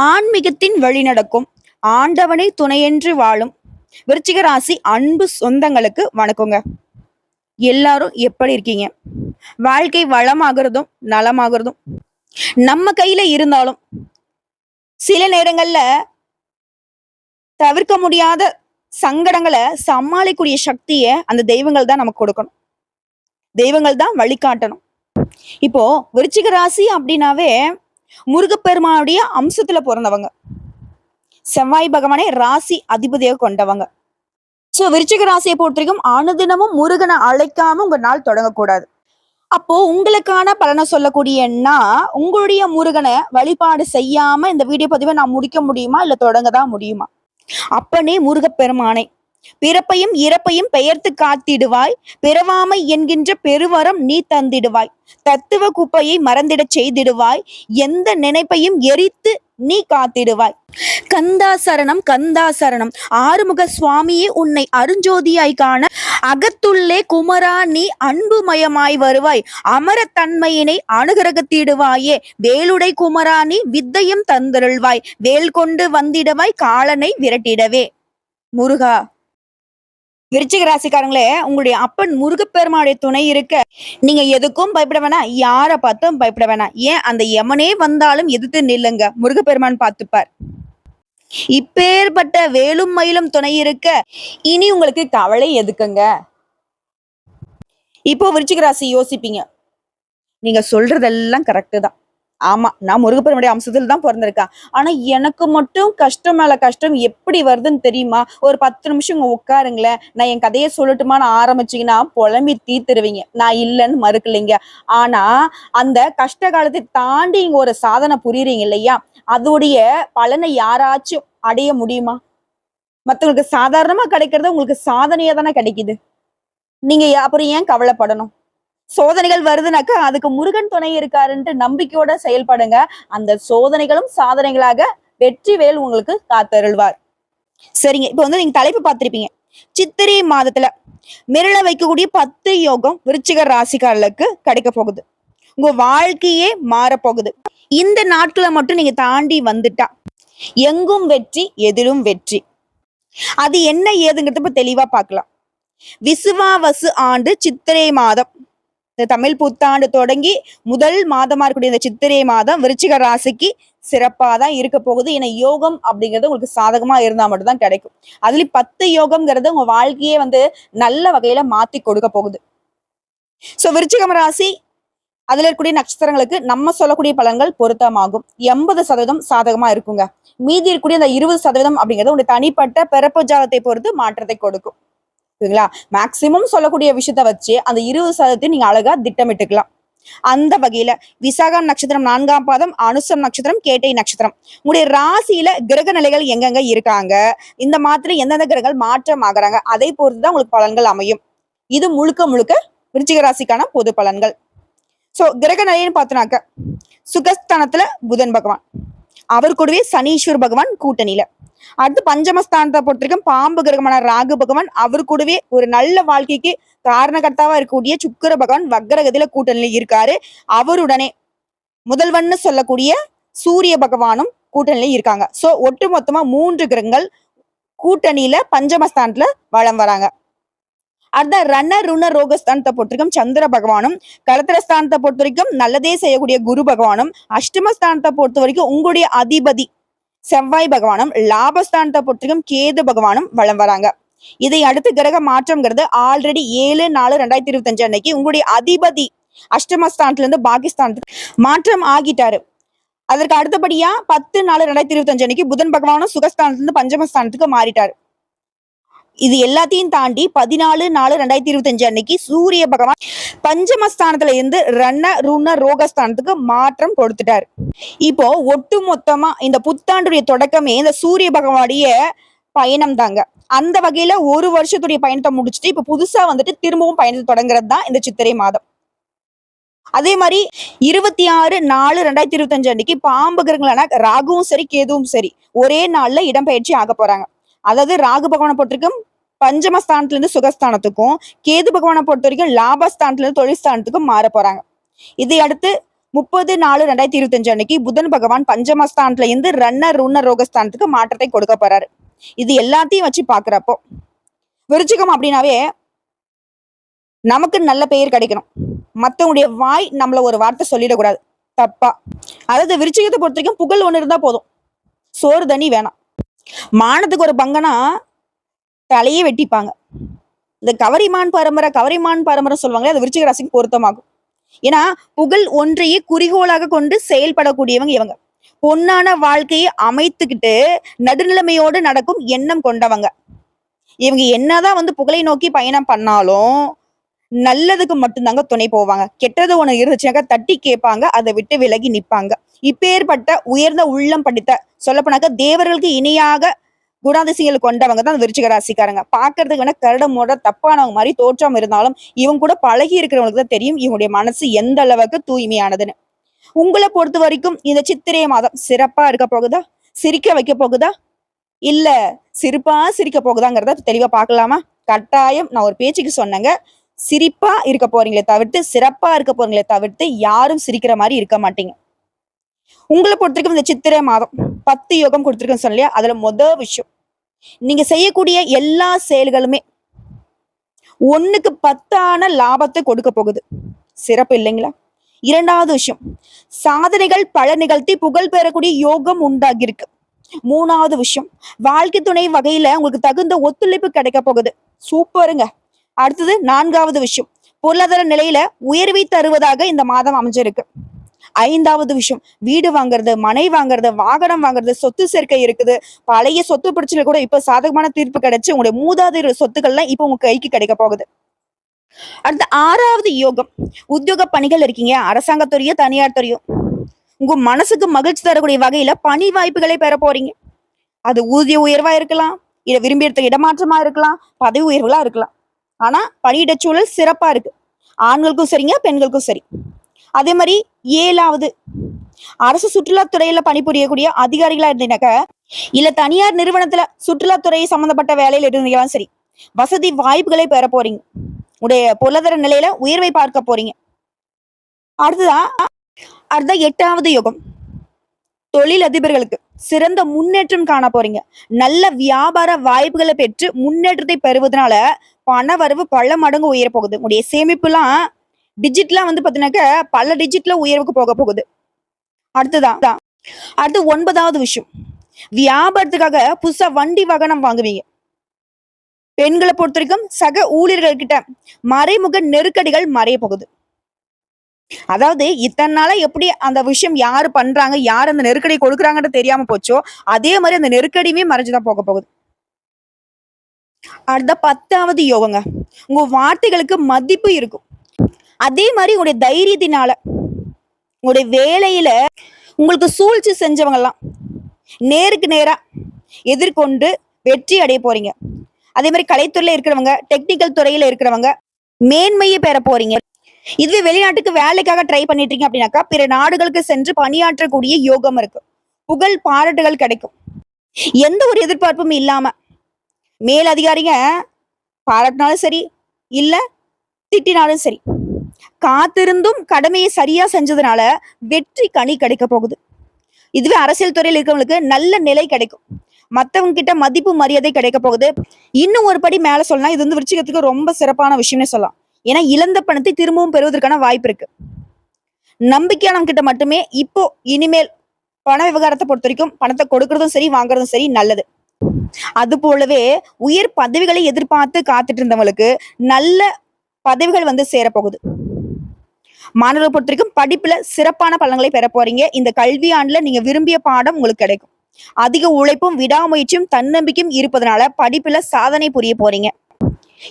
ஆன்மீகத்தின் வழிநடக்கும் ஆண்டவனை துணையென்று வாழும் விருச்சிக ராசி அன்பு சொந்தங்களுக்கு வணக்கங்க. எல்லாரும் எப்படி இருக்கீங்க? வாழ்க்கை வளமாகிறதும் நலமாகிறதும் நம்ம கையில இருந்தாலும் சில நேரங்கள்ல தவிர்க்க முடியாத சங்கடங்களை சமாளிக்கூடிய சக்தியை அந்த தெய்வங்கள் தான் நமக்கு கொடுக்கணும். தெய்வங்கள் தான் வழிகாட்டணும். இப்போ விருச்சிக ராசி அப்படின்னாவே முருகப்பெருமானுடைய அம்சத்துல பிறந்தவங்க, செவ்வாய் பகவானே ராசி அதிபதியாக கொண்டவங்க. சோ விருச்சிக ராசியை பொறுத்த வரைக்கும் அனுதினமும் முருகனை அழைக்காம உங்க நாள் தொடங்கக்கூடாது. அப்போ உங்களுக்கான பலனை சொல்லக்கூடிய உங்களுடைய முருகனை வழிபாடு செய்யாம இந்த வீடியோ பதிவை நான் முடிக்க முடியுமா, இல்ல தொடங்க தான் முடியுமா? அப்பனே முருகப்பெருமானை பிறப்பையும் இறப்பையும் பெயர்த்து காத்திடுவாய், பிறவாமை என்கின்ற பெருவரம் நீ தந்திடுவாய், தத்துவ குப்பையை மறந்திடச் செய்திடுவாய், எந்த நினைப்பையும் எரித்து நீ காத்திடுவாய். கந்தா சரணம் கந்தா சரணம், ஆறுமுக சுவாமியே உன்னை அருஞ்சோதியாய் காண அகத்துள்ளே குமரா நீ அன்புமயமாய் வருவாய், அமரத்தன்மையினை அனுகிரகத்திடுவாயே, வேலுடை குமரா நீ வித்தையும் தந்தருள்வாய், வேல் கொண்டு வந்திடவாய் காலனை விரட்டிடவே. முருகா. விருச்சிக ராசிக்காரங்களே, உங்களுடைய அப்பன் முருகப்பெருமானுடைய துணை இருக்க நீங்க எதுக்கும் பயப்பட வேணாம், யாரை பார்த்தும் பயப்பட வேணாம். ஏன் அந்த யமனே வந்தாலும் எதிர்த்து நில்லுங்க, முருகப்பெருமான் பார்த்துப்பார். இப்பேற்பட்ட வேலும் மயிலும் துணை இருக்க இனி உங்களுக்கு கவலை எதுக்குங்க? இப்போ விருச்சிக ராசி யோசிப்பீங்க, நீங்க சொல்றதெல்லாம் கரெக்டு தான். ஆமா, நான் முருகப்பெருமானுடைய அம்சத்துல தான் பிறந்திருக்கேன். ஆனா எனக்கு மட்டும் கஷ்டம் மேல கஷ்டம் எப்படி வருதுன்னு தெரியுமா? ஒரு 10 நிமிஷம் உட்காருங்களேன், நான் என் கதையை சொல்லட்டுமான்னு ஆரம்பிச்சீங்கன்னா புலம்பி தீத்துருவீங்க. நான் இல்லைன்னு மறுக்கலைங்க. ஆனா அந்த கஷ்ட காலத்தை தாண்டி இங்க ஒரு சாதனை புரியுறீங்க இல்லையா, அதோடைய பலனை யாராச்சும் அடைய முடியுமா? மற்றவங்களுக்கு சாதாரணமா கிடைக்கிறது உங்களுக்கு சாதனையா தானே கிடைக்குது. நீங்க அப்புறம் ஏன் கவலைப்படணும்? சோதனைகள் வருதுனாக்கா அதுக்கு முருகன் துணை இருக்காருன்ட்டு நம்பிக்கையோட செயல்படுங்க. அந்த சோதனைகளும் சாதனைகளாக வெற்றி வேல் உங்களுக்கு காத்தருள்வார். சரிங்க, இப்போ நீங்க தலைப்பு பார்த்திருப்பீங்க. சித்திரை மாதத்துல மிரள வைக்கக்கூடிய 10 யோகம் விருச்சிக ராசிக்காரர்களுக்கு கிடைக்க போகுது. உங்க வாழ்க்கையே மாறப்போகுது. இந்த நாட்களை மட்டும் நீங்க தாண்டி வந்துட்டா எங்கும் வெற்றி, எதிலும் வெற்றி. அது என்ன ஏதுங்கிறத இப்ப தெளிவா பார்க்கலாம். விசுவாவசு ஆண்டு சித்திரை மாதம், இந்த தமிழ் புத்தாண்டு தொடங்கி முதல் மாதமா இருக்கக்கூடிய இந்த சித்திரை மாதம் விருச்சிக ராசிக்கு சிறப்பா தான் இருக்க போகுது. ஏன்னா யோகம் அப்படிங்கிறது உங்களுக்கு சாதகமா இருந்தா மட்டும் தான் கிடைக்கும். அதுலயும் 10 யோகம்ங்கிறது உங்க வாழ்க்கையே நல்ல வகையில மாத்தி கொடுக்க போகுது. சோ விருச்சிகம் ராசி அதுல இருக்கக்கூடிய நட்சத்திரங்களுக்கு நம்ம சொல்லக்கூடிய பலன்கள் பொருத்தமாகும். 80% சாதகமா இருக்குங்க. மீதி இருக்கக்கூடிய அந்த 20% அப்படிங்கிறது உங்களுடைய தனிப்பட்ட பிறப்பு ஜாதத்தை பொறுத்து மாற்றத்தை கொடுக்கும். சரிங்களா? மேக்சிமம் சொல்லக்கூடிய விஷயத்த வச்சு அந்த 20% நீங்க அழகா திட்டமிட்டுக்கலாம். அந்த வகையில விசாக நட்சத்திரம் 4ஆம் பாதம், அனுசம் நட்சத்திரம், கேட்டை நட்சத்திரம், உங்களுடைய ராசியில கிரக நிலைகள் எங்கெங்க இருக்காங்க, இந்த மாதிரி எந்தெந்த கிரகங்கள் மாற்றம் ஆகுறாங்க, அதை பொறுத்துதான் உங்களுக்கு பலன்கள் அமையும். இது முழுக்க முழுக்க விருச்சிக ராசிக்கான பொது பலன்கள். சோ கிரக நிலைன்னு பார்த்தோம்னாக்க சுகஸ்தானத்துல புதன் பகவான், அவர் கூடவே சனீஸ்வர் பகவான் கூட்டணியில. அடுத்து பஞ்சமஸ்தானத்தை பொறுத்திருக்கும் பாம்பு கிரகமான ராகு பகவான், அவர் கூடவே ஒரு நல்ல வாழ்க்கைக்கு காரணகர்த்தாவா இருக்கக்கூடிய சுக்கிர பகவான் வக்ரகதியில கூட்டணியில இருக்காரு. அவருடனே முதல்வன்னு சொல்லக்கூடிய சூரிய பகவானும் கூட்டணியில இருக்காங்க. சோ ஒட்டு மொத்தமா 3 கிரகங்கள் கூட்டணியில பஞ்சமஸ்தானத்துல வலம் வராங்க. அடுத்த ரண ருண ரோகஸ்தானத்தை பொறுத்திருக்கும் சந்திர பகவானும், கலத்திரஸ்தானத்தை பொறுத்த வரைக்கும் நல்லதே செய்யக்கூடிய குரு பகவானும், அஷ்டமஸ்தானத்தை பொறுத்த வரைக்கும் உங்களுடைய அதிபதி செவ்வாய் பகவானும், லாபஸ்தானத்தை பொறுத்திருக்கும் கேது பகவானும் வலம் வராங்க. இதை அடுத்து கிரக மாற்றம்ங்கிறது ஆல்ரெடி 7/4/2025 அன்னைக்கு உங்களுடைய அதிபதி அஷ்டமஸ்தானத்துல இருந்து பாகிஸ்தானத்துக்கு மாற்றம் ஆகிட்டாரு. அதற்கு அடுத்தபடியா 10/4/2025 அன்னைக்கு புதன் பகவானும் சுகஸ்தானத்துல இருந்து பஞ்சமஸ்தானத்துக்கு மாறிட்டாரு. இது எல்லாத்தையும் தாண்டி 14/4/2025 அன்னைக்கு சூரிய பகவான் பஞ்சமஸ்தானத்துல இருந்து ரண ருண ரோகஸ்தானத்துக்கு மாற்றம் கொடுத்துட்டாரு. இப்போ ஒட்டு மொத்தமா இந்த புத்தாண்டுடைய தொடக்கமே இந்த சூரிய பகவானுடைய பயணம் தாங்க. அந்த வகையில ஒரு வருஷத்துடைய பயணத்தை முடிச்சுட்டு இப்ப புதுசா திரும்பவும் பயணத்தை தொடங்குறது தான் இந்த சித்திரை மாதம். அதே மாதிரி 26/4/2025 அன்னைக்கு பாம்பு கிரகங்களான ராகுவும் சரி கேதுவும் சரி ஒரே நாள்ல இடம்பெயர்ச்சி ஆக போறாங்க. அதாவது ராகு பகவானை பொறுத்திருக்கும் பஞ்சமஸ்தானத்துல இருந்து சுகஸ்தானத்துக்கும், கேது பகவானை பொறுத்த வரைக்கும் லாபஸ்தானத்துல இருந்து தொழில்ஸ்தானத்துக்கும் மாற போறாங்க. இதை அடுத்து 30/4/2025 அன்னைக்கு புதன் பகவான் பஞ்சமஸ்தானத்துல இருந்து ருண ரோகஸ்தானத்துக்கு மாற்றத்தை கொடுக்க போறாரு. இது எல்லாத்தையும் வச்சு பாக்குறப்போ விருச்சிகம் அப்படின்னாவே நமக்கு நல்ல பெயர் கிடைக்கணும். மத்தவங்களுடைய வாய் நம்மள ஒரு வார்த்தை சொல்லிடக்கூடாது தப்பா. அதாவது விருச்சிகத்தை பொறுத்த வரைக்கும் புகழ் ஒண்ணு இருந்தா போதும், சோறு தண்ணி வேணாம். மானத்துக்கு ஒரு பங்கனா தலையே வெட்டிப்பாங்க. இந்த கவரிமான் பரம்பரை சொல்லுவாங்களே, அது விருச்சிக ராசிக்கு பொருத்தமாகும். ஏன்னா புகழ் ஒன்றையே குறிக்கோளாக கொண்டு செயல்படக்கூடியவங்க இவங்க. பொன்னான வாழ்க்கையை அமைத்துக்கிட்டு நடுநிலைமையோடு நடக்கும் எண்ணம் கொண்டவங்க இவங்க. என்னதான் வந்து புகழை நோக்கி பயணம் பண்ணாலும் நல்லதுக்கு மட்டும்தாங்க துணை போவாங்க. கெட்டது ஒண்ணு இருந்துச்சுனாக்கா தட்டி கேட்பாங்க, அதை விட்டு விலகி நிப்பாங்க. இப்பேற்பட்ட உயர்ந்த உள்ளம் படித்த சொல்லப்போனாக்க தேவர்களுக்கு இணையாக குணாதிசயங்கள் கொண்டவங்க தான் விருச்சிக ராசிக்காரங்க. பாக்குறதுக்கு வேணா கரடமோட தப்பானவங்க மாதிரி தோற்றம் இருந்தாலும் இவங்க கூட பழகி இருக்கிறவங்களுக்கு தான் தெரியும் இவங்களுடைய மனசு எந்த அளவுக்கு தூய்மையானதுன்னு. உங்களை பொறுத்த வரைக்கும் இந்த சித்திரை மாதம் சிறப்பா இருக்க போகுதா, சிரிக்க வைக்க போகுதா, இல்ல சிரிக்க போகுதாங்கிறத தெளிவா பார்க்கலாமா? கட்டாயம் நான் ஒரு பேச்சுக்கு சொன்னேங்க, சிரிப்பா இருக்க போறீங்களே தவிர்த்து சிறப்பா இருக்க போறீங்களே தவிர்த்து யாரும் சிரிக்கிற மாதிரி இருக்க மாட்டீங்க. உங்களை பொறுத்த வரைக்கும் இந்த சித்திரை மாதம் 10 யோகம் கொடுத்துருக்கேன்னு சொன்னலையா, அதுல முதல் விஷயம் நீங்க செய்யக்கூடிய எல்லா செயல்களுமே 1க்கு 10 லாபத்தை கொடுக்க போகுது. சிறப்பு இல்லைங்களா? இரண்டாவது விஷயம், சாதனைகள் பல நிகழ்த்தி புகழ் பெறக்கூடிய யோகம் உண்டாகிருக்கு. மூணாவது விஷயம், வாழ்க்கை துணை வகையில உங்களுக்கு தகுந்த ஒத்துழைப்பு கிடைக்க போகுது. சூப்பருங்க. அடுத்தது 4வது விஷயம், பொருளாதார நிலையில உயர்வை தருவதாக இந்த மாதம் அமைஞ்சிருக்கு. 5வது விஷயம், வீடு வாங்குறது, மனை வாங்குறது, வாகனம் வாங்குறது, சொத்து சேர்க்கை இருக்குது. பழைய சொத்து பிரச்சனை கூட இப்ப சாதகமான தீர்ப்பு கிடைச்சு உங்களுடைய மூதாதையர் சொத்துக்கள்லாம் இப்ப உங்க கைக்கு கிடைக்க போகுது. அடுத்த 6வது யோகம், உத்தியோக பணிகள் இருக்கீங்க, அரசாங்கத்துறையோ தனியார் துறையோ, உங்க மனசுக்கு மகிழ்ச்சி தரக்கூடிய வகையில பணி வாய்ப்புகளை பெற போறீங்க. அது ஊதிய உயர்வா இருக்கலாம், இதை விரும்பி எடுத்த இடமாற்றமா இருக்கலாம், பதவி உயர்வுகளா இருக்கலாம். ஆனா பணியிட சூழல் சிறப்பா இருக்கு, ஆண்களுக்கும் சரிங்க பெண்களுக்கும் சரி. அதே மாதிரி 7வது, அரசு சுற்றுலாத்துறையில பணிபுரியக்கூடிய அதிகாரிகளா இருந்தீங்கன்னாக்க, இல்ல தனியார் நிறுவனத்துல சுற்றுலாத்துறை சம்பந்தப்பட்ட வேலையில இருந்தீங்களாம் சரி, வசதி வாய்ப்புகளை பெற போறீங்க. உடைய பொருளாதார நிலையில உயர்வை பார்க்க போறீங்க. அடுத்ததான் 8வது யோகம், தொழில் அதிபர்களுக்கு சிறந்த முன்னேற்றம் காண போறீங்க. நல்ல வியாபார வாய்ப்புகளை பெற்று முன்னேற்றத்தை பெறுவதனால பண வரவு பல மடங்கு உயர போகுது. உடைய சேமிப்புலாம் டிஜிட்லாம் வந்து பாத்தீங்கன்னாக்க பல டிஜிட்ல உயர்வுக்கு போக போகுது. அடுத்து 9வது விஷயம், வியாபாரத்துக்காக புதுசா வண்டி வாகனம் வாங்குவீங்க. பெண்களை பொறுத்த வரைக்கும் சக ஊழியர்கள் கிட்ட மறைமுக நெருக்கடிகள் மறைய போகுது. அதாவது இத்தனை நாளா எப்படி அந்த விஷயம் யாரு பண்றாங்க, யார் அந்த நெருக்கடி கொடுக்குறாங்கன்னு தெரியாம போச்சோ, அதே மாதிரி அந்த நெருக்கடியுமே மறைஞ்சுதான் போக போகுது. அடுத்த 10வது யோகங்க, உங்க வார்த்தைகளுக்கு மதிப்பு இருக்கும். அதே மாதிரி உங்களுடைய தைரியத்தினால உங்களுடைய வேலையில உங்களுக்கு சூழ்ச்சி செஞ்சவங்க எல்லாம் நேருக்கு நேரா எதிர்கொண்டு வெற்றி அடைய போறீங்க. அதே மாதிரி கலைத்துறையில இருக்கிறவங்க, டெக்னிக்கல் துறையில இருக்கிறவங்க மேன்மையை பெற போறீங்க. இதுவே வெளிநாட்டுக்கு வேலைக்காக ட்ரை பண்ணிட்டு இருக்கீங்க அப்படின்னாக்கா பிற நாடுகளுக்கு சென்று பணியாற்றக்கூடிய யோகம் இருக்கு. புகழ் பாராட்டுகள் கிடைக்கும். எந்த ஒரு எதிர்பார்ப்பும் இல்லாம மேல் அதிகாரிங்க பாராட்டினாலும் சரி, இல்ல திட்டினாலும் சரி, காத்திருந்தும் கடமையை சரியா செஞ்சதுனால வெற்றி கனி கிடைக்க போகுது. இதுவே அரசியல் துறையில் இருக்கிறவங்களுக்கு நல்ல நிலை கிடைக்கும். மத்தவங்க கிட்ட மதிப்பு மரியாதை கிடைக்க போகுது. இன்னும் ஒரு படி மேல சொல்லலாம், இது வந்து விருச்சிகத்துக்கு ரொம்ப சிறப்பான விஷயம்னே சொல்லலாம். ஏன்னா இழந்த பணத்தை திரும்பவும் பெறுவதற்கான வாய்ப்பு இருக்கு. நம்பிக்கையானவங்க கிட்ட மட்டுமே இப்போ இனிமேல் பண விவகாரத்தை பொறுத்த வரைக்கும் பணத்தை கொடுக்கறதும் சரி வாங்குறதும் சரி நல்லது. அது போலவே உயர் பதவிகளை எதிர்பார்த்து காத்துட்டு இருந்தவங்களுக்கு நல்ல பதவிகள் வந்து சேரப்போகுது. மாணவர்களை பொறுத்த வரைக்கும் படிப்புல சிறப்பான பலன்களை பெற போறீங்க. இந்த கல்வி ஆண்டுல நீங்க விரும்பிய பாடம் உங்களுக்கு கிடைக்கும். அதிக உழைப்பும் விடாமுயற்சியும் தன்னம்பிக்கையும் இருப்பதனால படிப்புல சாதனை புரிய போறீங்க.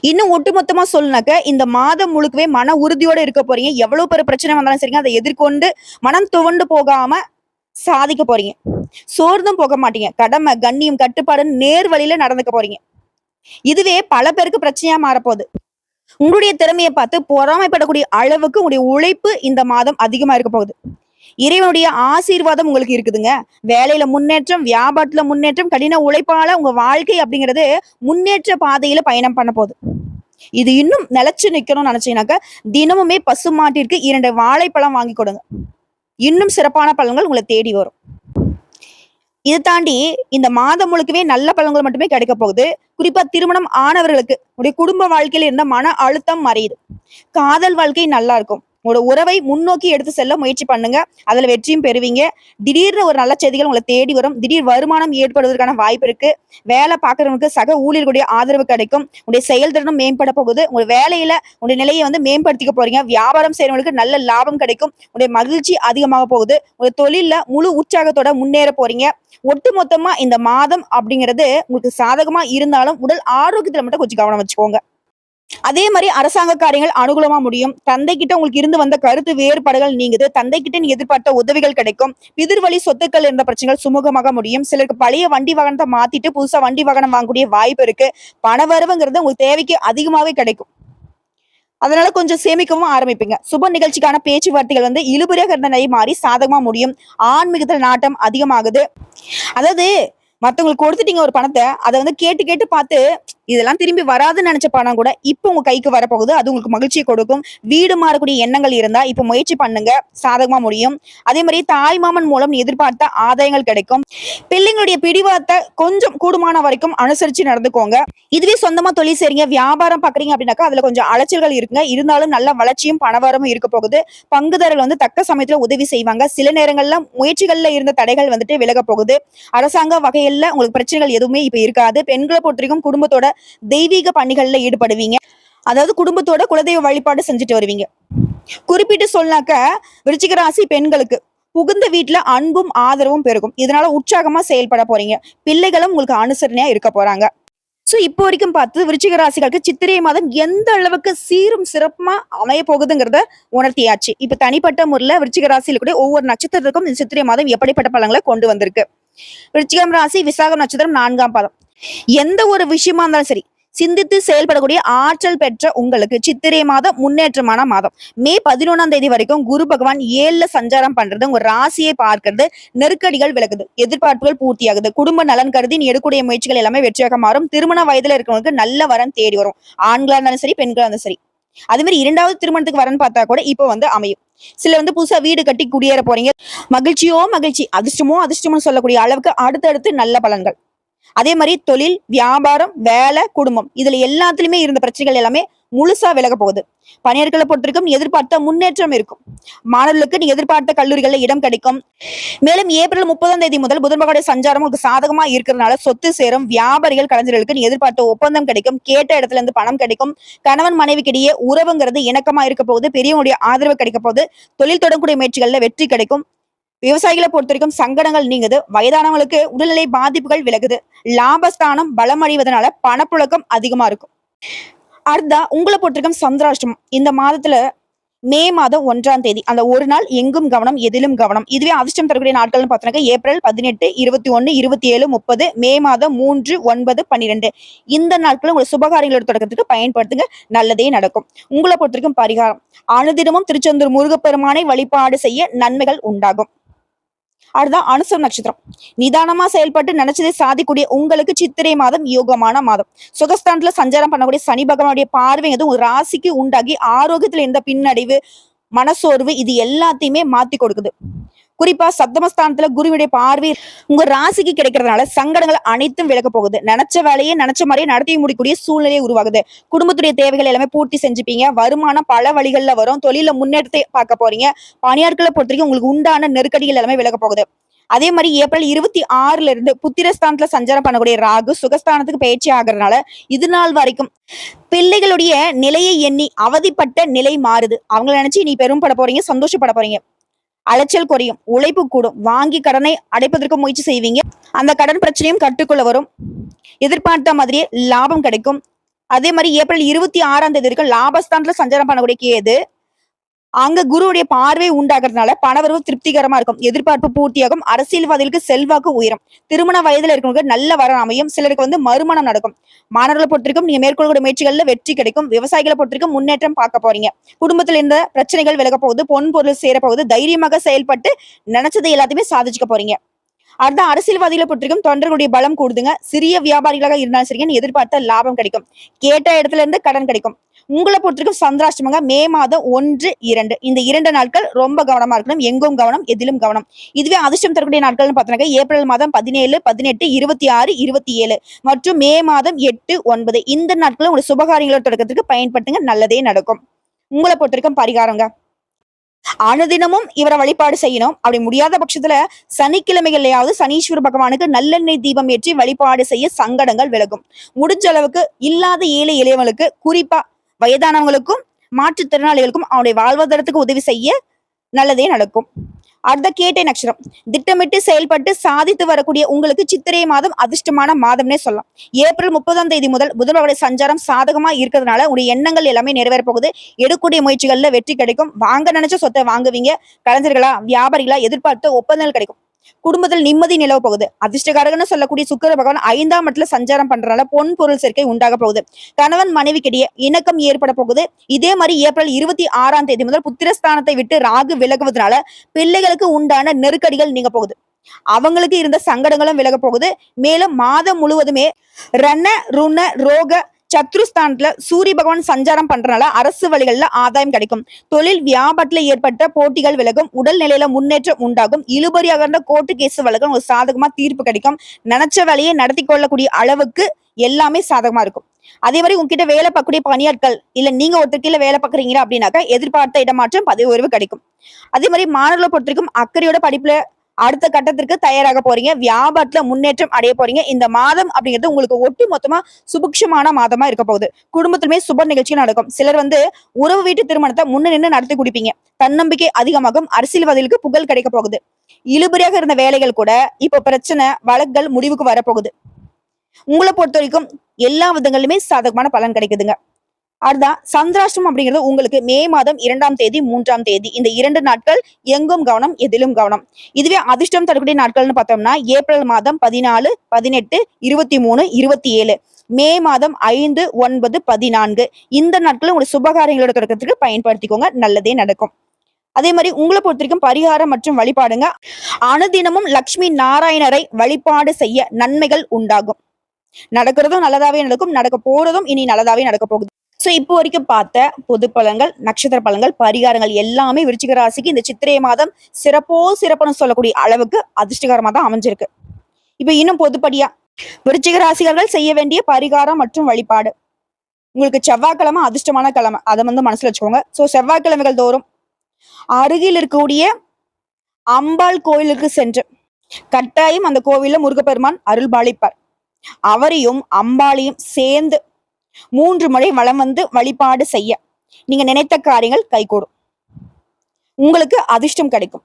இன்னும் ஒட்டுமொத்தமா சொல்லுனாக்க இந்த மாதம் முழுக்கவே மன உறுதியோட இருக்க போறீங்க. எவ்வளவு பெரிய பிரச்சனை வந்தாலும் சரிங்க, அதை எதிர்கொண்டு மனம் துவண்டு போகாம சாதிக்க போறீங்க. சோர்ந்தும் போக மாட்டீங்க. கடமை கண்ணியம் கட்டுப்பாடுன்னு நேர் வழியில நடந்துக்க போறீங்க. இதுவே பல பேருக்கு பிரச்சனையா மாறப்போகுது. உங்களுடைய திறமையை பார்த்து பொறாமைப்படக்கூடிய அளவுக்கு உங்களுடைய உழைப்பு இந்த மாதம் அதிகமா இருக்க போகுது. இறைவனுடைய ஆசீர்வாதம் உங்களுக்கு இருக்குதுங்க. வேலையில முன்னேற்றம், வியாபாரத்துல முன்னேற்றம், கடின உழைப்பால உங்க வாழ்க்கை அப்படிங்கிறது முன்னேற்ற பாதையில பயணம் பண்ண போகுது. இது இன்னும் நிலைச்சு நிக்கணும்னு நினைச்சீங்கன்னாக்க தினமுமே பசுமாட்டிற்கு 2 வாழைப்பழம் வாங்கி கொடுங்க. இன்னும் சிறப்பான பலன்கள் உங்களை தேடி வரும். இது தாண்டி இந்த மாதம் முழுக்கவே நல்ல பலன்கள் மட்டுமே கிடைக்க போகுது. குறிப்பா திருமணம் ஆனவர்களுக்கு உங்களுடைய குடும்ப வாழ்க்கையில இருந்த மன அழுத்தம் மறையுது. காதல் வாழ்க்கை நல்லா இருக்கும். உங்களோட உறவை முன்னோக்கி எடுத்து செல்ல முயற்சி பண்ணுங்க. அதுல வெற்றியும் பெறுவீங்க. திடீர்னு ஒரு நல்ல செய்திகள் உங்களை தேடி வரும். திடீர் வருமானம் ஏற்படுவதற்கான வாய்ப்பு இருக்கு. வேலை பார்க்கறவங்களுக்கு சக ஊழியர்களுடைய ஆதரவு கிடைக்கும். உங்களுடைய செயல்திறனும் மேம்பட போகுது. உங்க வேலையில உங்களுடைய நிலையை மேம்படுத்திக்க போறீங்க. வியாபாரம் செய்யறவங்களுக்கு நல்ல லாபம் கிடைக்கும். உங்களுடைய மகிழ்ச்சி அதிகமாக போகுது. உங்க தொழில்ல முழு உற்சாகத்தோட முன்னேற போறீங்க. ஒட்டுமொத்தமா இந்த மாதம் அப்படிங்கிறது உங்களுக்கு சாதகமா இருந்தாலும் உடல் ஆரோக்கியத்துல மட்டும் கொஞ்சம் கவனம் வச்சுக்கோங்க. அதே மாதிரி அரசாங்க காரியங்கள் அனுகூலமா முடியும். தந்தை கிட்ட உங்களுக்கு இருந்து வந்த கருத்து வேறுபாடுகள் நீங்குது. தந்தை கிட்ட நீங்க எதிர்பார்த்த உதவிகள் கிடைக்கும். பிதிர்வழி சொத்துக்கள் இருந்த பிரச்சனைகள் சுமூகமாக முடியும். சிலருக்கு பழைய வண்டி வாகனத்தை மாத்திட்டு புதுசா வண்டி வாகனம் வாங்கக்கூடிய வாய்ப்பு இருக்கு. பணவரவுங்கிறது உங்களுக்கு தேவைக்கு அதிகமாவே கிடைக்கும். அதனால கொஞ்சம் சேமிக்கவும் ஆரம்பிப்பீங்க. சுப நிகழ்ச்சிக்கான பேச்சுவார்த்தைகள் இழுபறியாக இருந்த நிலை மாறி சாதகமா முடியும். ஆன்மீகத்துல நாட்டம் அதிகமாகுது. அதாவது மத்தவங்களுக்கு கொடுத்துட்டீங்க ஒரு பணத்தை, அதை கேட்டு கேட்டு பார்த்து இதெல்லாம் திரும்பி வராதுன்னு நினைச்ச பணம் கூட இப்ப உங்க கைக்கு வரப்போகுது. அது உங்களுக்கு மகிழ்ச்சியை கொடுக்கும். வீடு மாறக்கூடிய எண்ணங்கள் இருந்தா இப்ப முயற்சி பண்ணுங்க, சாதகமா முடியும். அதே மாதிரி தாய் மாமன் மூலம் எதிர்பார்த்த ஆதாயங்கள் கிடைக்கும். பிள்ளைங்களுடைய பிடிவாதத்தை கொஞ்சம் கூடுமான வரைக்கும் அனுசரிச்சு நடந்துக்கோங்க. இதுவே சொந்தமா தொழில் செய்றீங்க, வியாபாரம் பாக்குறீங்க அப்படின்னாக்கா அதுல கொஞ்சம் அலைச்சல்கள் இருக்குங்க. இருந்தாலும் நல்ல வளர்ச்சியும் பணவரமும் இருக்க போகுது. பங்குதாரர்கள் தக்க சமயத்துல உதவி செய்வாங்க. சில நேரங்கள்ல முயற்சிகள்ல இருந்த தடைகள் விலக போகுது. அரசாங்க வகையில உங்களுக்கு பிரச்சனைகள் எதுவுமே இப்ப இருக்காது. பெண்களை பொறுத்தவரைக்கும் குடும்பத்தோட தெய்வீக பணிகள்ல ஈடுபடுவீங்க. அதாவது குடும்பத்தோட குலதெய்வ வழிபாடு செஞ்சுட்டு வருவீங்க. குறிப்பிட்டு சொன்னாக்க விருச்சிக ராசி பெண்களுக்கு புகுந்த வீட்டுல அன்பும் ஆதரவும் பெருகும். இதனால உற்சாகமா செயல்பட போறீங்க. பிள்ளைகளும் உங்களுக்கு அனுசரணையா இருக்க போறாங்க. சோ இப்போ வரைக்கும் பார்த்து விருச்சிக ராசிகளுக்கு சித்திரை மாதம் எந்த அளவுக்கு சீரும் சிறப்புமா அமைய போகுதுங்கிறத உணர்த்தியாச்சு. இப்ப தனிப்பட்ட முறையில விருச்சிக ராசியில கூட ஒவ்வொரு நட்சத்திரத்துக்கும் இந்த சித்திரை மாதம் எப்படிப்பட்ட பலன்களை கொண்டு வந்திருக்கு. விருச்சிகம் ராசி விசாகம் நட்சத்திரம் 4ஆம் பாதம். எந்த ஒரு விஷயமா இருந்தாலும் சரி சிந்தித்து செயல்படக்கூடிய ஆற்றல் பெற்ற உங்களுக்கு சித்திரை மாதம் முன்னேற்றமான மாதம். மே 11ஆம் தேதி வரைக்கும் குரு பகவான் 7ல சஞ்சாரம் பண்றது உங்க ராசியை பார்க்கிறது. நெருக்கடிகள் விலகுது. எதிர்பார்ப்புகள் பூர்த்தியாகுது. குடும்ப நலன் கருதி நீ எடுக்கக்கூடிய முயற்சிகள் எல்லாமே வெற்றியாக மாறும். திருமண வயதுல இருக்கிறவங்களுக்கு நல்ல வரன் தேடி வரும். ஆண்களா இருந்தாலும் சரி, பெண்களா இருந்தாலும் சரி. அதே மாதிரி 2வது திருமணத்துக்கு வரன் பார்த்தா கூட இப்ப அமையும். சில புதுசா வீடு கட்டி குடியேற போறீங்க. மகிழ்ச்சியோ மகிழ்ச்சி, அதிர்ஷ்டமோ அதிர்ஷ்டம்னு சொல்லக்கூடிய அளவுக்கு அடுத்தடுத்து நல்ல பலன்கள். அதே மாதிரி தொழில், வியாபாரம், வேலை, குடும்பம் இதுல எல்லாத்துலயுமே இருந்த பிரச்சனைகள் எல்லாமே முழுசா விலக போகுது. பணியாளர்களை பொறுத்திருக்கும் எதிர்பார்த்த முன்னேற்றம் இருக்கும். மாணவர்களுக்கு நீ எதிர்பார்த்த கல்லூரிகள்ல இடம் கிடைக்கும். மேலும் ஏப்ரல் 30ஆம் தேதி முதல் புதன் பகவானுடைய சஞ்சாரம் உங்களுக்கு சாதகமா இருக்கிறதுனால சொத்து சேரும். வியாபாரிகள், கலைஞர்களுக்கு நீ எதிர்பார்த்த ஒப்பந்தம் கிடைக்கும். கேட்ட இடத்துல இருந்து பணம் கிடைக்கும். கணவன் மனைவிக்கிடையே உறவுங்கிறது இணக்கமா இருக்க போகுது. பெரியவங்களுடைய ஆதரவு கிடைக்க போகுது. தொழில் தொடங்கக்கூடிய முயற்சிகள்ல வெற்றி கிடைக்கும். விவசாயிகளை பொறுத்த வரைக்கும் சங்கடங்கள் நீங்குது. வயதானவங்களுக்கு உடல்நிலை பாதிப்புகள் விலகுது. லாபஸ்தானம் பலம் அடைவதனால பணப்புழக்கம் அதிகமா இருக்கும். அடுத்தா உங்களை பொறுத்திருக்கும் சந்திராஷ்டமம் இந்த மாதத்துல மே மாதம் 1ஆம் தேதி அந்த ஒரு நாள் எங்கும் கவனம், எதிலும் கவனம். இதுவே அதிர்ஷ்டம் தரக்கூடிய நாட்கள்னு பார்த்தோம்னா ஏப்ரல் 18, 21, 27, 30, மே மாதம் 3, 9, 12 இந்த நாட்கள் உங்களை சுபகாரியங்களோட தொடக்கத்துக்கு பயன்படுத்துங்க. நல்லதே நடக்கும். உங்களை பொறுத்திருக்கும் பரிகாரம் அனுதினமும் திருச்செந்தூர் முருகப்பெருமானை வழிபாடு செய்ய நன்மைகள் உண்டாகும். அடுதான் அனுசம் நட்சத்திரம். நிதானமா செயல்பட்டு நினைச்சதை சாதிக்கூடிய உங்களுக்கு சித்திரை மாதம் யோகமான மாதம். சுகஸ்தானத்துல சஞ்சாரம் பண்ணக்கூடிய சனி பகவானுடைய பார்வை உங்க ராசிக்கு உண்டாகி ஆரோக்கியத்துல இருந்த பின்னடைவு, மனசோர்வு இது எல்லாத்தையுமே மாத்தி கொடுக்குது. குறிப்பா சப்தமஸ்தானத்துல குருவுடைய பார்வை உங்க ராசிக்கு கிடைக்கிறதுனால சங்கடங்கள் அனைத்தும் விலக போகுது. நினைச்ச வேலையை நினைச்ச மாதிரியே நடத்தி முடிக்கூடிய சூழ்நிலையை உருவாகுது. குடும்பத்துடைய தேவைகள் எல்லாமே பூர்த்தி செஞ்சுப்பீங்க. வருமானம் பல வழிகள்ல வரும். தொழில முன்னேற்றத்தை பார்க்க போறீங்க. பணியாட்களை பொறுத்த வரைக்கும் உங்களுக்கு உண்டான நெருக்கடிகள் எல்லாமே விலக போகுது. அதே மாதிரி ஏப்ரல் 26ல இருந்து புத்திரஸ்தானத்துல சஞ்சாரம் பண்ணக்கூடிய ராகு சுகஸ்தானத்துக்கு பயிற்சி ஆகிறதுனால இது நாள் வரைக்கும் பிள்ளைகளுடைய நிலையை எண்ணி அவதிப்பட்ட நிலை மாறுது. அவங்களை நினைச்சு நீ பெரும்பட போறீங்க, சந்தோஷப்பட போறீங்க. அலைச்சல் குறையும். உழைப்பு கூடும். வாங்கி கடனை அடைப்பதற்கு முயற்சி செய்வீங்க. அந்த கடன் பிரச்சனையும் கட்டுக்குள்ள வரும். எதிர்பார்த்த மாதிரியே லாபம் கிடைக்கும். அதே மாதிரி ஏப்ரல் 26ஆம் தேதி வரைக்கும் லாபஸ்தானத்துல சஞ்சாரம் பண்ணக்கூடிய கேது அங்க குருவுடைய பார்வை உண்டாகிறதுனால பணவரவு திருப்திகரமா இருக்கும். எதிர்பார்ப்பு பூர்த்தியாகும். அரசியல்வாதிகளுக்கு செல்வாக்கு உயரும். திருமண வயதுல இருக்கவங்க நல்ல வர அமையும். சிலருக்கு மறுமணம் நடக்கும். மாணவர்களை பொறுத்திருக்கும் நீங்க மேற்கொள்ளக்கூடிய முயற்சிகள்ல வெற்றி கிடைக்கும். விவசாயிகளை பொறுத்திருக்கும் முன்னேற்றம் பார்க்க போறீங்க. குடும்பத்துல இருந்த பிரச்சனைகள் விலக போகுது. பொன் பொருள் சேர போகுது. தைரியமாக செயல்பட்டு நினைச்சதை எல்லாத்தையுமே சாதிச்சுக்க போறீங்க. அடுத்த அரசியல்வாதிகளை பொறுத்திருக்கும் தொண்டர்களுடைய பலம் கூடுதுங்க. சிறிய வியாபாரிகளாக இருந்தாலும் சரிங்க எதிர்பார்த்த லாபம் கிடைக்கும். கேட்ட இடத்துல இருந்து கடன் கிடைக்கும். உங்களை பொறுத்திருக்கும் சந்திராஷ்டமங்க மே மாதம் 1, 2 இந்த 2 நாட்கள் ரொம்ப கவனமா இருக்கணும். எங்கும் கவனம், எதிலும் கவனம். இதுவே அதிர்ஷ்டம் தரக்கூடிய நாட்கள்னு பார்த்தோம்னா ஏப்ரல் மாதம் 17, 18, 26, 27 மற்றும் மே மாதம் 8, 9 இந்த நாட்களும் உங்களுடைய சுபகாரியங்களோட தொடக்கத்திற்கு பயன்படுத்துங்க. நல்லதே நடக்கும். உங்களை பொறுத்திருக்கும் பரிகாரங்க. அனுதினமும் இவரை வழிபாடு செய்யணும். அப்படி முடியாத பட்சத்துல சனிக்கிழமைகள்லயாவது சனீஸ்வர பகவானுக்கு நல்லெண்ணெய் தீபம் ஏற்றி வழிபாடு செய்ய சங்கடங்கள் விலகும். முடிஞ்ச அளவுக்கு இல்லாத ஏழை எளியவங்களுக்கு, குறிப்பா வயதானவங்களுக்கும் மாற்றுத்திறனாளிகளுக்கும் அவருடைய வாழ்வாதாரத்துக்கு உதவி செய்ய நல்லதே நடக்கும். அடுத்த கேட்டை நட்சத்திரம். திட்டமிட்டு செயல்பட்டு சாதித்து வரக்கூடிய உங்களுக்கு சித்திரை மாதம் அதிர்ஷ்டமான மாதம்னே சொல்லலாம். ஏப்ரல் 30 முதல் புதனுடைய சஞ்சாரம் சாதகமா இருக்கிறதுனால உங்களுடைய எண்ணங்கள் எல்லாமே நிறைவேற போகுது. எடுக்கக்கூடிய முயற்சிகள்ல வெற்றி கிடைக்கும். வாங்க நினைச்ச சொத்தை வாங்குவீங்க. கலைஞர்களா, வியாபாரிகளா எதிர்பார்த்த ஒப்பந்தங்கள் கிடைக்கும். குடும்பத்தில் நிம்மதி நிலவ போகுது. அதிர்ஷ்டகாரகன்னு சொல்லக்கூடிய சுக்கிர பகவான் 5ஆம் இடத்துல சஞ்சாரம் பண்றதுனால பொன் பொருள் சேர்க்கை உண்டாக போகுது. கணவன் மனைவிக்கிடையே இணக்கம் ஏற்பட போகுது. இதே மாதிரி ஏப்ரல் 26 முதல் புத்திரஸ்தானத்தை விட்டு ராகு விலகுவதனால பிள்ளைகளுக்கு உண்டான நெருக்கடிகள் நீங்க போகுது. அவங்களுக்கு இருந்த சங்கடங்களும் விலக போகுது. மேலும் மாதம் முழுவதுமே ரண ருண ரோக சத்ருஸ்தானத்துல சூரிய பகவான் சஞ்சாரம் பண்றதுனால அரசு வழிகள்ல ஆதாயம் கிடைக்கும். தொழில் வியாபாரத்துல ஏற்பட்ட போட்டிகள் விலகும். உடல் நிலையில முன்னேற்றம் உண்டாகும். இழுபறியாக இருந்த கோர்ட்டு கேஸ் வழக்கம் ஒரு சாதகமா தீர்ப்பு கிடைக்கும். நினைச்ச வேலையை நடத்தி கொள்ளக்கூடிய அளவுக்கு எல்லாமே சாதகமா இருக்கும். அதே மாதிரி உங்ககிட்ட வேலை பார்க்கக்கூடிய பணியாட்கள் இல்ல நீங்க ஒருத்தர் கீழே வேலை பார்க்குறீங்க அப்படின்னாக்கா எதிர்பார்த்த இடமாற்றம், பதவி உயர்வு கிடைக்கும். அதே மாதிரி மாணவர்களை பொறுத்திருக்கும் அக்கறையோட படிப்புல அடுத்த கட்டத்திற்கு தயாராக போறீங்க. வியாபாரத்துல முன்னேற்றம் அடைய போறீங்க. இந்த மாதம் அப்படிங்கிறது உங்களுக்கு ஒட்டு மொத்தமா சுபிக்ஷமான மாதமா இருக்க போகுது. குடும்பத்திலுமே சுப நிகழ்ச்சி நடக்கும். சிலர் உறவு வீட்டு திருமணத்தை முன்ன நின்று நடத்தி குடிப்பீங்க. தன்னம்பிக்கை அதிகமாகும். அரசியல்வாதிகளுக்கு புகழ் கிடைக்க போகுது. இழுபறியாக இருந்த வேலைகள் கூட இப்ப பிரச்சனை, வழக்குகள் முடிவுக்கு வரப்போகுது. உங்களை பொறுத்த வரைக்கும் எல்லா விதங்களிலுமே சாதகமான பலன் கிடைக்குதுங்க. அதுதான் சந்திராஷ்டம் அப்படிங்கிறது உங்களுக்கு மே மாதம் 2ஆம் தேதி, 3ஆம் தேதி இந்த 2 நாட்கள் எங்கும் கவனம், எதிலும் கவனம். இதுவே அதிர்ஷ்டம் தரக்கூடிய நாட்கள்னு பார்த்தோம்னா ஏப்ரல் மாதம் 14, 18, 23, 27 மே மாதம் 5, 9, 14 இந்த நாட்களும் உங்களுடைய சுபகாரியங்களோட தொடக்கத்துக்கு பயன்படுத்திக்கோங்க. நல்லதே நடக்கும். அதே மாதிரி உங்களை பொறுத்த வரைக்கும் பரிகாரம் மற்றும் வழிபாடுங்க. அனுதினமும் லட்சுமி நாராயணரை வழிபாடு செய்ய நன்மைகள் உண்டாகும். நடக்கிறதும் நல்லதாவே நடக்கும். நடக்க போறதும் இனி நல்லதாவே நடக்க போகுது. சோ இப்போ வரைக்கும் பார்த்த பொது பலன்கள், நட்சத்திர பலன்கள், பரிகாரங்கள் எல்லாமே விருச்சிக ராசிக்கு இந்த சித்திரை மாதம் சிறப்புன்னு சொல்லக்கூடிய அளவுக்கு அதிர்ஷ்டகரமா தான் அமைஞ்சிருக்கு. இப்ப இன்னும் பொதுப்படியா விருச்சிக ராசிகர்கள் செய்ய வேண்டிய பரிகாரம் மற்றும் வழிபாடு. உங்களுக்கு செவ்வாய்க்கிழமை அதிர்ஷ்டமான கிழமை, அதை மனசுல வச்சுக்கோங்க. சோ செவ்வாய்க்கிழமைகள் தோறும் அருகில் இருக்கக்கூடிய அம்பாள் கோயிலுக்கு சென்று கட்டாயம் அந்த கோவில்ல முருகப்பெருமான் அருள் பாலிப்பார். அவரையும் அம்பாளையும் சேர்ந்து 3 முறை வலம் வழிபாடு செய்ய நீங்க நினைத்த காரியங்கள் கைகூடும். உங்களுக்கு அதிர்ஷ்டம் கிடைக்கும்.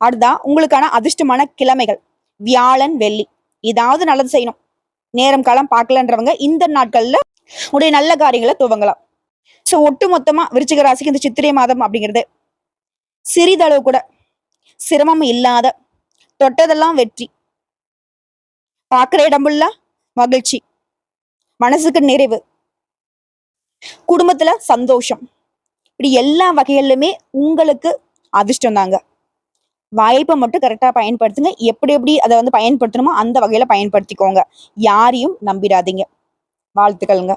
அடுத்ததான் உங்களுக்கான அதிர்ஷ்டமான கிழமைகள் வியாழன், வெள்ளி. ஏதாவது நல்லது செய்யணும், நேரம் காலம் பார்க்கலன்றவங்க இந்த நாட்கள்ல உடைய நல்ல காரியங்களை துவங்கலாம். சோ ஒட்டு மொத்தமா விருச்சிக ராசிக்கு இந்த சித்திரை மாதம் அப்படிங்கிறது சிறிதளவு கூட சிரமம் இல்லாத, தொட்டதெல்லாம் வெற்றி, பார்க்கிற இடமுள்ள மகிழ்ச்சி, மனசுக்கு நிறைவு, குடும்பத்துல சந்தோஷம், இப்படி எல்லா வகைகளிலுமே உங்களுக்கு அதிர்ஷ்டம் தாங்க. வாய்ப்பை மட்டும் கரெக்டா பயன்படுத்துங்க. எப்படி அதை பயன்படுத்தணுமோ அந்த வகையில பயன்படுத்திக்கோங்க. யாரையும் நம்பிடாதீங்க. வாழ்த்துக்கள்ங்க.